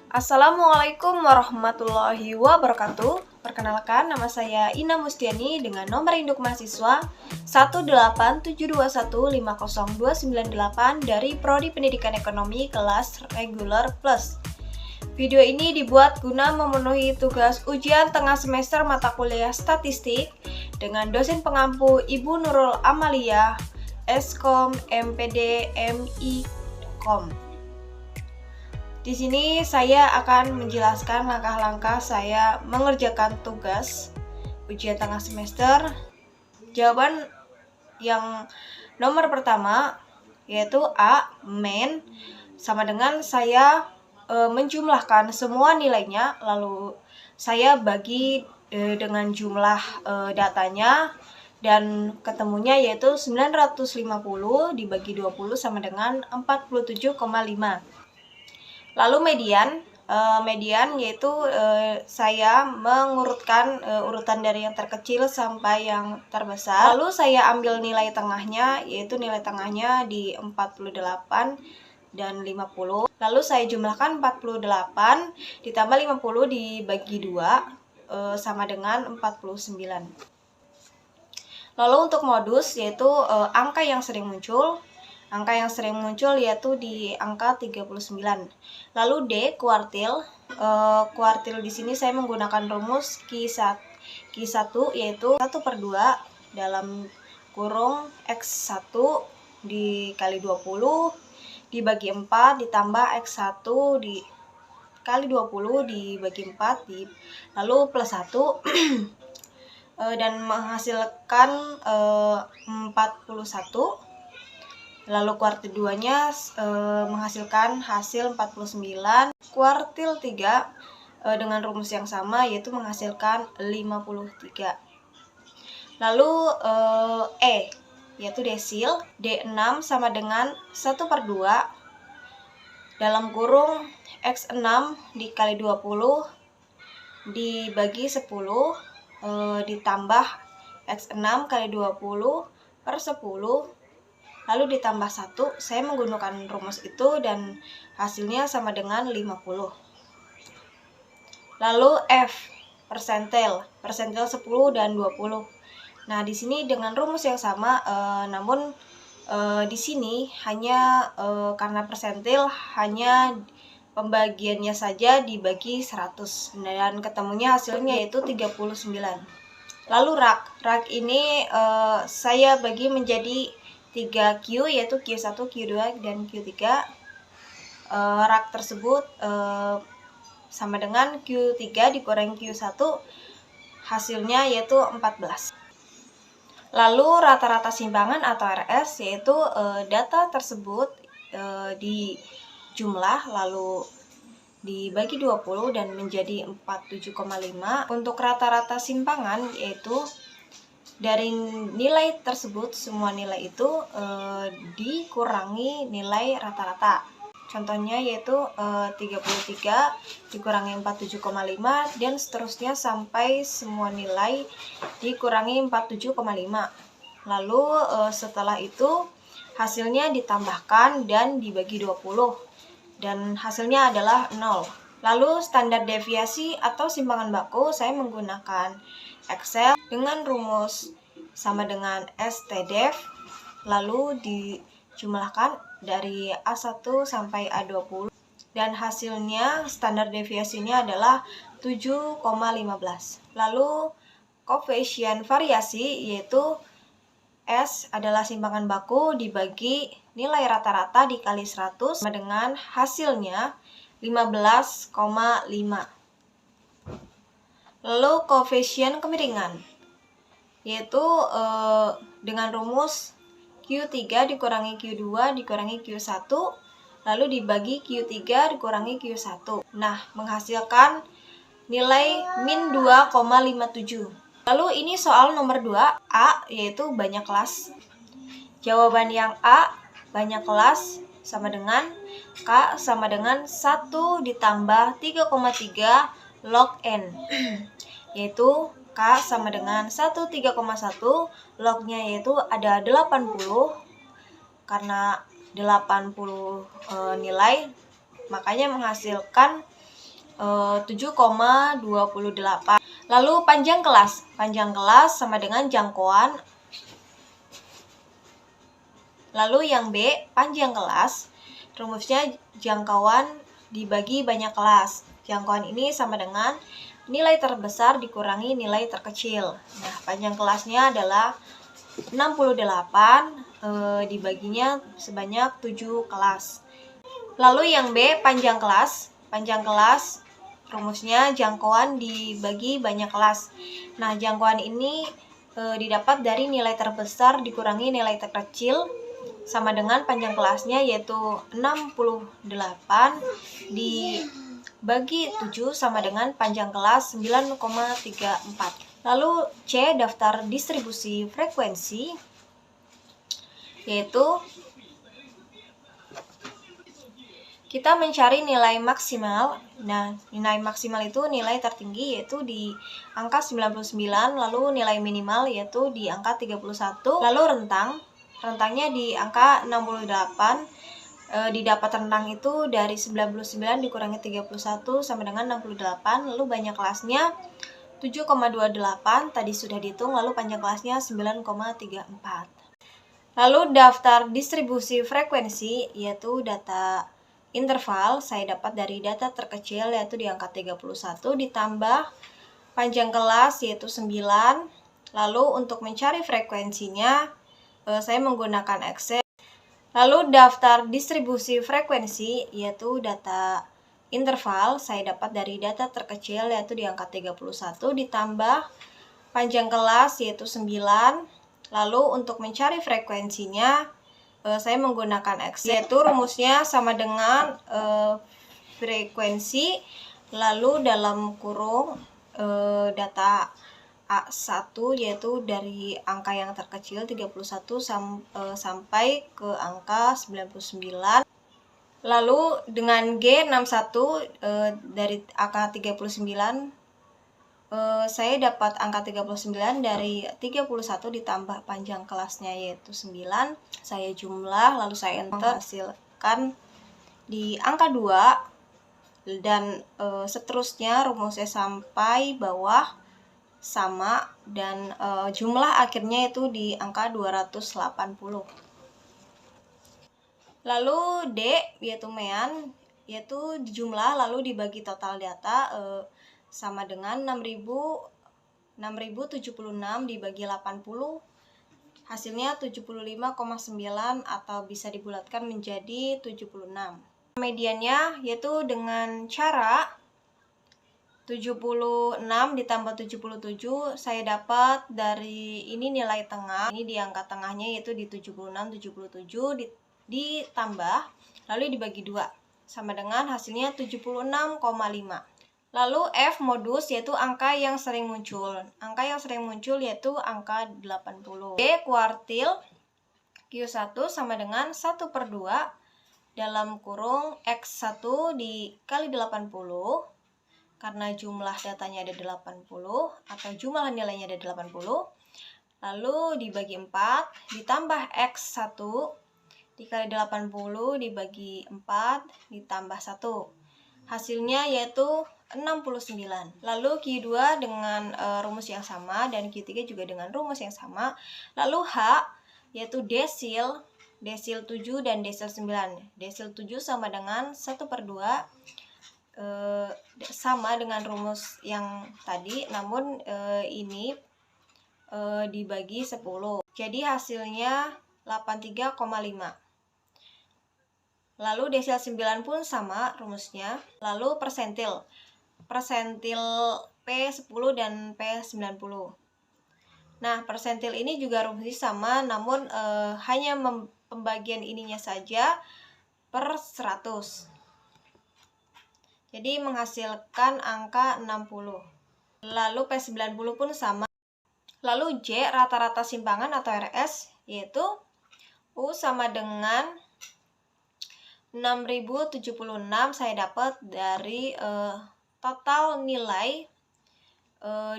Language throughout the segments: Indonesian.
Assalamualaikum warahmatullahi wabarakatuh. Perkenalkan, nama saya Ina Mustiani dengan nomor induk mahasiswa 18721500298 dari Prodi Pendidikan Ekonomi kelas Reguler Plus. Video ini dibuat guna memenuhi tugas ujian tengah semester mata kuliah Statistik dengan dosen pengampu Ibu Nurul Amalia, Eskom MPD MIKOM. Di sini saya akan menjelaskan langkah-langkah saya mengerjakan tugas ujian tengah semester. Jawaban yang nomor pertama yaitu A, main, sama dengan saya menjumlahkan semua nilainya, lalu saya bagi dengan jumlah datanya, dan ketemunya yaitu 950 dibagi 20 sama dengan 47,5. Lalu median yaitu saya mengurutkan urutan dari yang terkecil sampai yang terbesar. Lalu saya ambil nilai tengahnya, yaitu nilai tengahnya di 48 dan 50. Lalu saya jumlahkan 48 ditambah 50 dibagi 2 sama dengan 49. Lalu untuk modus yaitu angka yang sering muncul. Angka yang sering muncul yaitu di angka 39. Lalu D, kuartil. Kuartil di sini saya menggunakan rumus Q1 yaitu 1/2 dalam kurung X1 dikali 20 dibagi 4 ditambah X1 dikali 20 dibagi 4 lalu plus 1 dan menghasilkan 41. Lalu kuartil 2-nya menghasilkan hasil 49. Kuartil 3 dengan rumus yang sama yaitu menghasilkan 53. Lalu E yaitu desil. D6 sama dengan 1/2 dalam kurung X6 dikali 20 dibagi 10 ditambah X6 kali 20 per 10 lalu ditambah 1. Saya menggunakan rumus itu dan hasilnya sama dengan 50. Lalu F, persentil 10 dan 20. Nah, di sini dengan rumus yang sama, namun di sini hanya karena persentil hanya pembagiannya saja dibagi 100 dan ketemunya hasilnya yaitu 39. Lalu rak ini saya bagi menjadi 3Q yaitu Q1, Q2, dan Q3. Rak tersebut sama dengan Q3 dikurangi Q1, hasilnya yaitu 14. Lalu rata-rata simpangan atau RS yaitu data tersebut dijumlah lalu dibagi 20 dan menjadi 47,5. Untuk rata-rata simpangan yaitu dari nilai tersebut, semua nilai itu dikurangi nilai rata-rata. Contohnya yaitu 33 dikurangi 47,5 dan seterusnya sampai semua nilai dikurangi 47,5. Lalu setelah itu hasilnya ditambahkan dan dibagi 20 dan hasilnya adalah 0. Lalu standar deviasi atau simpangan baku saya menggunakan Excel dengan rumus sama dengan STDEV, lalu dijumlahkan dari A1 sampai A20 dan hasilnya standar deviasinya adalah 7,15. Lalu koefisien variasi yaitu S adalah simpangan baku dibagi nilai rata-rata dikali 100 sama dengan hasilnya 15,5. Lalu koefisien kemiringan yaitu dengan rumus Q3 dikurangi Q2 dikurangi Q1 lalu dibagi Q3 dikurangi Q1. Nah, menghasilkan nilai min 2,57. Lalu ini soal nomor 2, A yaitu banyak kelas. Jawaban yang A, banyak kelas, sama dengan K sama dengan 1 ditambah 3,3 log N. Yaitu K sama dengan 13,1, lognya yaitu ada 80, karena 80 nilai makanya menghasilkan 7,28. Lalu panjang kelas sama dengan jangkauan. Lalu yang B, panjang kelas, rumusnya jangkauan dibagi banyak kelas. Jangkauan ini sama dengan nilai terbesar dikurangi nilai terkecil. Nah, panjang kelasnya adalah 68, dibaginya sebanyak 7 kelas. Lalu yang B, panjang kelas rumusnya jangkauan dibagi banyak kelas. Nah, jangkauan ini didapat dari nilai terbesar dikurangi nilai terkecil sama dengan panjang kelasnya, yaitu 68 dibagi 7 sama dengan panjang kelas 9,34. Lalu C, daftar distribusi frekuensi, yaitu kita mencari nilai maksimal. Nah, nilai maksimal itu nilai tertinggi yaitu di angka 99, lalu nilai minimal yaitu di angka 31, lalu rentangnya di angka 68. Didapat rentang itu dari 99 dikurangi 31 sama dengan 68, lalu banyak kelasnya 7,28 tadi sudah dihitung, lalu panjang kelasnya 9,34. Lalu daftar distribusi frekuensi, yaitu data interval, saya dapat dari data terkecil yaitu di angka 31 ditambah panjang kelas yaitu 9. Lalu untuk mencari frekuensinya saya menggunakan Excel. Lalu daftar distribusi frekuensi, yaitu data interval, saya dapat dari data terkecil yaitu di angka 31 ditambah panjang kelas yaitu 9. Lalu untuk mencari frekuensinya saya menggunakan Excel, yaitu rumusnya sama dengan frekuensi, lalu dalam kurung data A1 yaitu dari angka yang terkecil 31 sampai ke angka 99. Lalu dengan G61 dari angka 39, saya dapat angka 39 dari 31 ditambah panjang kelasnya yaitu 9. Saya jumlah lalu saya enter, hasilkan di angka 2 dan seterusnya rumusnya sampai bawah sama dan jumlah akhirnya itu di angka 280. Lalu D yaitu mean, yaitu jumlah lalu dibagi total data sama dengan 6076 dibagi 80, hasilnya 75,9 atau bisa dibulatkan menjadi 76. Mediannya yaitu dengan cara 76 ditambah 77, saya dapat dari ini nilai tengah, ini di angka tengahnya yaitu di 76, 77 ditambah lalu dibagi 2 sama dengan hasilnya 76,5. Lalu F modus yaitu angka yang sering muncul. Angka yang sering muncul yaitu angka 80. D kuartil Q1 sama dengan 1/2 dalam kurung X1 dikali 80, karena jumlah datanya ada 80 atau jumlah nilainya ada 80, lalu dibagi 4 ditambah X1 dikali 80 dibagi 4 ditambah 1, hasilnya yaitu 69. Lalu Q2 dengan rumus yang sama dan Q3 juga dengan rumus yang sama. Lalu H yaitu desil 7 dan desil 9. Desil 7 sama dengan 1/2, sama dengan rumus yang tadi, namun ini dibagi 10. Jadi hasilnya 83,5. Lalu desil 9 pun sama rumusnya. Lalu persentil P10 dan P90. Nah, persentil ini juga rumusnya sama, namun hanya pembagian ininya saja per 100. Jadi menghasilkan angka 60. Lalu P90 pun sama. Lalu J rata-rata simpangan atau RS, yaitu U sama dengan 6076 saya dapat dari total nilai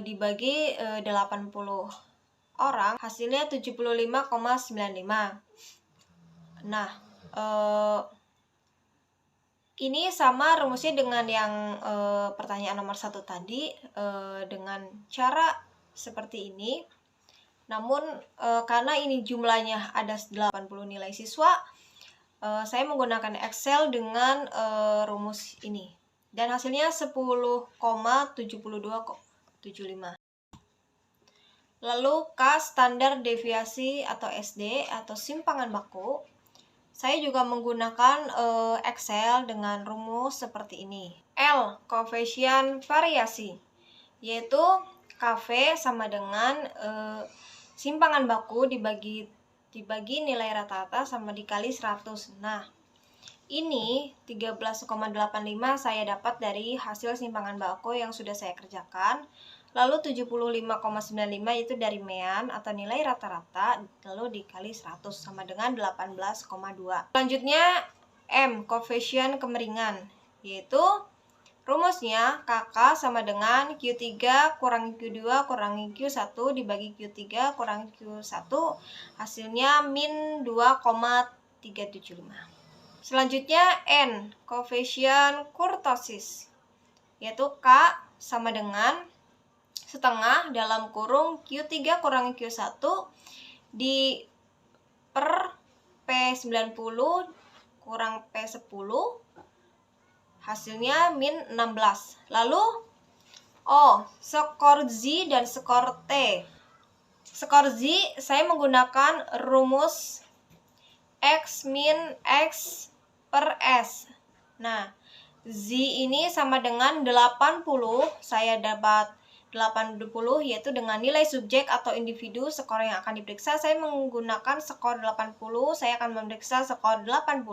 dibagi 80 orang, hasilnya 75,95. Nah, Ini sama rumusnya dengan yang pertanyaan nomor 1 tadi, dengan cara seperti ini. Namun karena ini jumlahnya ada 80 nilai siswa, saya menggunakan Excel dengan rumus ini. Dan hasilnya 10,7275. Lalu K standar deviasi atau SD atau simpangan baku. Saya juga menggunakan Excel dengan rumus seperti ini. L, koefisien variasi, yaitu KV sama dengan simpangan baku dibagi nilai rata-rata sama dikali 100. Nah, ini 13,85 saya dapat dari hasil simpangan baku yang sudah saya kerjakan. Lalu 75,95 itu dari mean atau nilai rata-rata, lalu dikali 100 sama dengan 18,2. Selanjutnya M, koefisien kemiringan, yaitu rumusnya KK sama dengan Q3 kurangi Q2 kurangi Q1 dibagi Q3 kurangi Q1, hasilnya min 2,375. Selanjutnya N, koefisien kurtosis, yaitu K sama dengan setengah dalam kurung Q3 kurangi Q1 di per P90 kurang P10, hasilnya min 16. Lalu O, skor Z dan skor T. Skor Z saya menggunakan rumus X min X per S. Nah, Z ini sama dengan 80, saya dapat 80 yaitu dengan nilai subjek atau individu skor yang akan diperiksa. Saya menggunakan skor 80, saya akan memeriksa skor 80,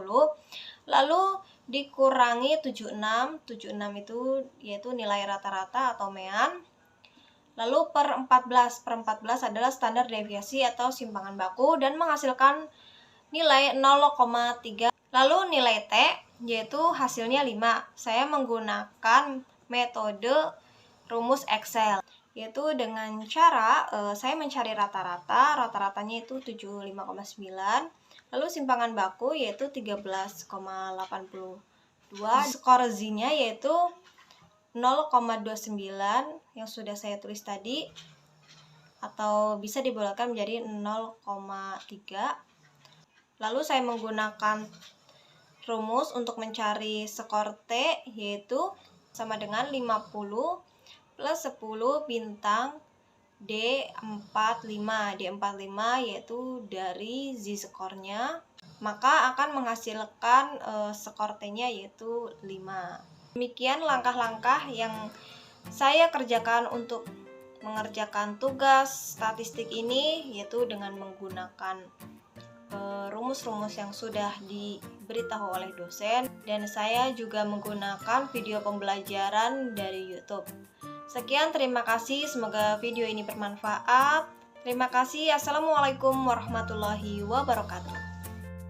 lalu dikurangi 76 itu yaitu nilai rata-rata atau mean, lalu per 14 adalah standar deviasi atau simpangan baku dan menghasilkan nilai 0,3. Lalu nilai T yaitu hasilnya 5. Saya menggunakan metode rumus Excel, yaitu dengan cara saya mencari rata-ratanya itu 75,9, lalu simpangan baku yaitu 13,82, skor Z-nya yaitu 0,29 yang sudah saya tulis tadi, atau bisa dibulatkan menjadi 0,3. Lalu saya menggunakan rumus untuk mencari skor T, yaitu sama dengan 50 plus 10 bintang D45. D45 yaitu dari Z skornya, maka akan menghasilkan skor T-nya yaitu 5. Demikian langkah-langkah yang saya kerjakan untuk mengerjakan tugas statistik ini, yaitu dengan menggunakan rumus-rumus yang sudah diberitahu oleh dosen, dan saya juga menggunakan video pembelajaran dari YouTube. Sekian, terima kasih, semoga video ini bermanfaat. Terima kasih. Assalamualaikum warahmatullahi wabarakatuh.